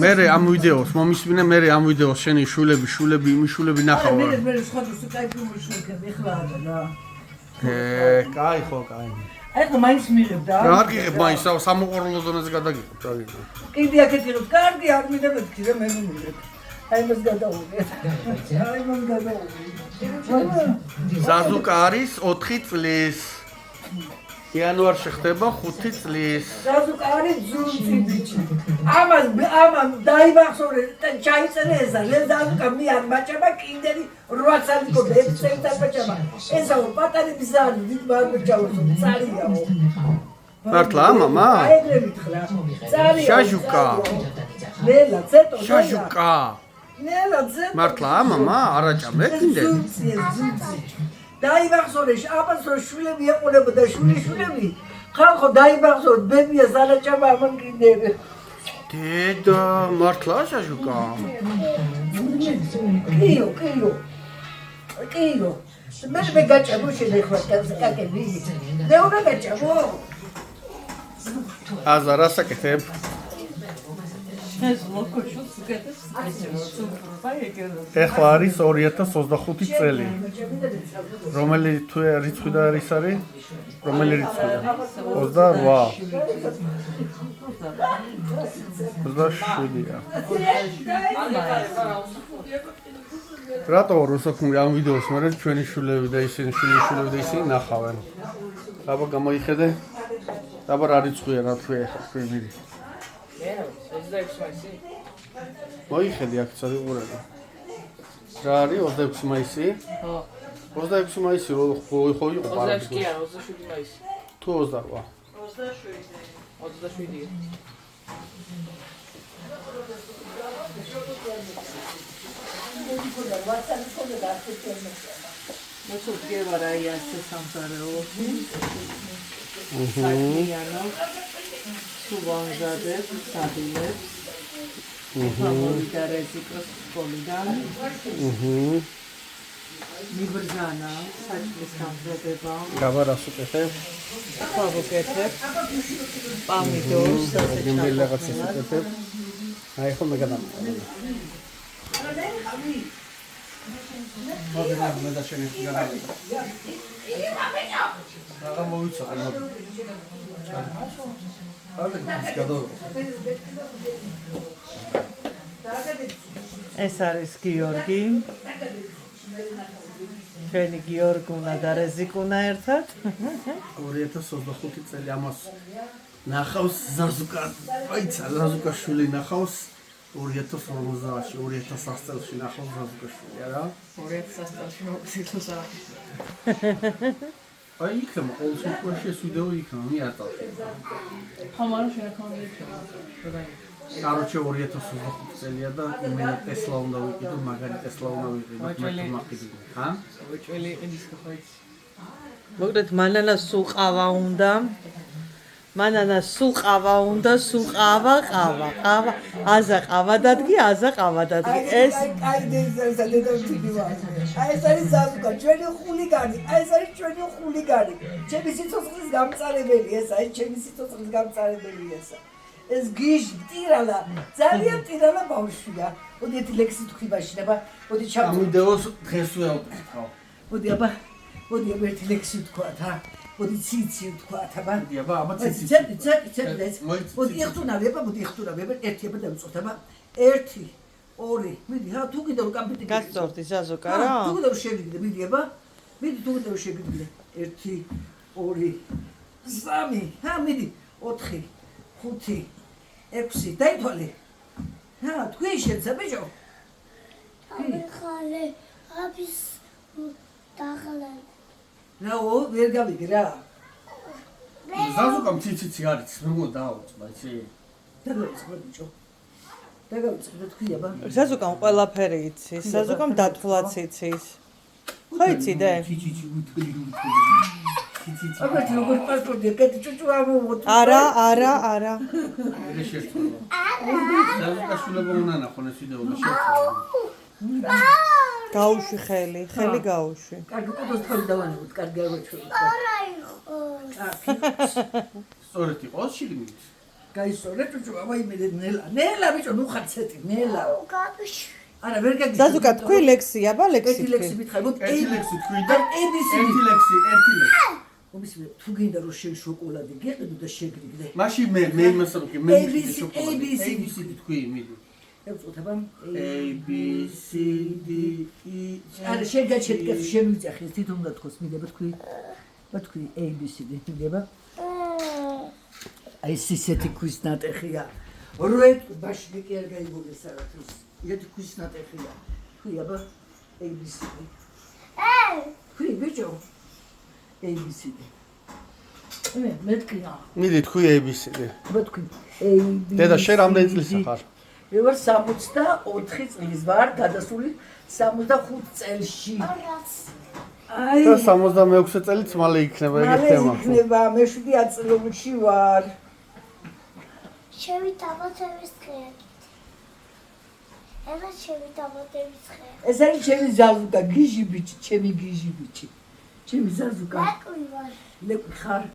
მე ამ ვიდეოს მომისმინე მე ამ ვიდეოს შენი შულები იმის შულები ნახავ. მე სხვა კაი შულები ხლა რა. კაი ხო, კაი. აი ხო მაინც მიღებ და. რა არ გიღებ მაინც სამოყვარულო ზონაზე გადაგიღებ, რა გიღებ. კიდე აქეთ იყავ, კარგი არ მიდაბეთქი რა მე მივიღებ. აი მას გადავუღე. აი მას გადავუღე. ზაზუკა არის 4 წლის. იანვარში ხდება 5 წლის. ზაზუკა არის ძუნწი ბიჭი. ამან დაიბახსოვრე და ჩაიწერე ესა. ზაზუკა მე არ მაჭება კიდერი 8 წელი გქონდა 1 წელიწად მაჭება. ესა პატარების ზარი დიდ მარჯაოს წარიაო. მართლა მამა? აიგრე მითხრა. წარიაო. შაჟუკა. ნელა ცეტო. შაჟუკა. ნელა ცეტო. მართლა მამა? არაჭამე კიდე. ძუნწი. დაიბახსოვრე აბას რო შულები ეყოლებოდა შულები ხალხო დაიბახსოვრე ბებია ზარაჭამა ამან კიდე დედა მართლა შაჟუკა კიო მე გაჭამო შეხვა კაკები მე უნდა გაჭამო აზარა საკეთებ ეს ლოკოშოს უკეთებს სუპრობა ეგერო ეხლა არის 2025 წელი რომელი რიცხვი და არის რომელი რიცხვია 28 რატო რუსოქმი ამ ვიდეოს მერე ჩვენი შულები და ისინი შულები და ისინი ნახავენ აბა გამოიხედე აბა რა რიცხვია რა თქვი ახლა თქვენი მოიხედი აქ ცოტა უყურები რა არის 26 მაისი? ხო 26 მაისი ხო იყო 26 კი არა 27 მაისი თუ 28 27 სუვანზადებს, სადილებს, ფავორიტარეზიკოს სკოლიდან, მიბრძანა, საჭმლის გამზადება, გაბარას უკეთებ, ფავოკეთებ, პამიდორს, გემბელაღაცის უკეთებ, აი ხო მე გადამყავ. მოდინა მე და შენი გადავიდე. რა მოვიცადე მოდი. ეს არის გიორგი. ჩვენი გიორგუნა და რეზიკუნა ერთად. 2025 წელი ამას ნახავს ზაზუკა. აიცა ზაზუკა შვილი ნახავს 2050-ში, 2000 წელს ნახავს ზაზუკა შვილი, არა? 2000 წელს მოგცილოს არა. აი იქნება ყოველ შემთხვევაში ეს ვიდეო იქნება, მე არ წავშე. ხომარო შეაქონდა იქნება. კაროჩე 2025 წელია და მე ტესლა უნდა ვიყიდო, მაგარი ტესლა უნდა ვიყიდო, მე მақიდო. ჰა? უჭველი ენის ხოიც. მოგდეთ მანანას სულ ყავა უნდა. მანანას სულ ყავა უნდა, სულ ყავა. აზა ყავა დადგი, აზა ყავა დადგი. ეს კაი დეზერსა დედამთილი ვარ. აი ეს არის ზაზუკა, ჩვენი ხულიგანი. აი ეს არის ჩვენი ხულიგანი. ჩემი სიცოცხლის გამწარებელი ეს არის, ჩემი სიცოცხლის გამწარებელი ესა. ეს გიჟი ტირალა, ძალიან ტირალა ბავშვია. მოდი ერთი ლექსი თქვი ბაშინება, მოდი ჩავ. ამ ვიდეოს დღეს ვეავტყავ. მოდი ერთი ლექსი თქვათ, ჰა. მოდი ციცი თქვათ, აბა. აბა ციცი. ცეცი. მოდი იხტუნავი, მოდი იხტუნავი, ერთი აბა დავიწყოთ, აბა. 1 2 მიდი, ჰა, თუ კიდევ კამპიუტერი. გასწორდი ზაზუკა რა? თუ კიდევ შეგიძლია, მიდი, აბა. მიდი თუ კიდევ შეგიძლია. 1 2 3 ჰა, მიდი. 4 5 6 დაითვალე. ჰა, თქვი შეცა ბიჭო. ხალე აბის დაღლა რაო, ვერ გავიგე რა. ზაზუკა ციციცი არის, როგორ დააუწყო, იცი? დაგაუწყო ბიჭო. დაგაუწყო თქვი აბა. ზაზუკამ ყველაფერი იცის, ზაზუკამ დათვლაც იცის. ხო იციდე? ციცი უთქვი. აბა თუ როგორ პასპორტი კეთი ჩუჩუ ამოვოთ. არა. მე შეერწყო. ზაზუკა შულება უნდა ნახონ ეს ვიდეო და შეერწყო. გაუშვი ხელი გაუშვი. კარგი კუდოს თქვი დავანებოთ, კარგი არ ვაჩვენოთ. არა იყო სწორედ იყო შიგნით. გაისწორე ჭუჭუ, აბა იმედე ნელა ბიჭო, ნუ ხარ ცეტი, ნელა. გაგში. არა, ვერ გაგიშ. ზაზუკა თქვი ლექსი, აბა ლექსი ერთი ლექსი თქვი. მითხარ, მოდ ერთი ლექსი თქვი და ABC. ერთი ლექსი. ომის თუ გინდა რომ შენ შოკოლადი გეყიდო და შეგრიგდე. მაშინ მე იმას ვქი, მე ABC, შოკოლადი. ABC. ABC თქვი, მიდი. ეწოდება A B C D E. არა, შენ გაჩეთკებს შენ ვიძახეს, თვითონ უნდა თქოს, მიდება თქვი. თქვი ABC მიდება. აი სისეთი ქვის ნატეხია. როეთ ბაშკი კი არ გაიგონეს არაფერს. ერთი ქვის ნატეხია. თქვი აბა ABC. თქვი ბიჭო. ABC. მე თქვია. მიდი თქვი ABC-დი. აბა თქვი ABC. დედა შენ რამდენი წლისა ხარ? მე ვარ 64 წლის ვარ, გადასული 65 წელში. აი და 66 წელიც მალე იქნება ეგ თემა. იქნება, მე 7 წლებში ვარ. შევიტაბოთ დღე. ეხლა შევიტაბოთ დღე. ეს არის ჩემი ზაზუკა, გიჟი ბიჭი, ჩემი გიჟი ბიჭი. ჩემი ზაზუკა. ლეკვი ვარ. ლეკვი ხარ?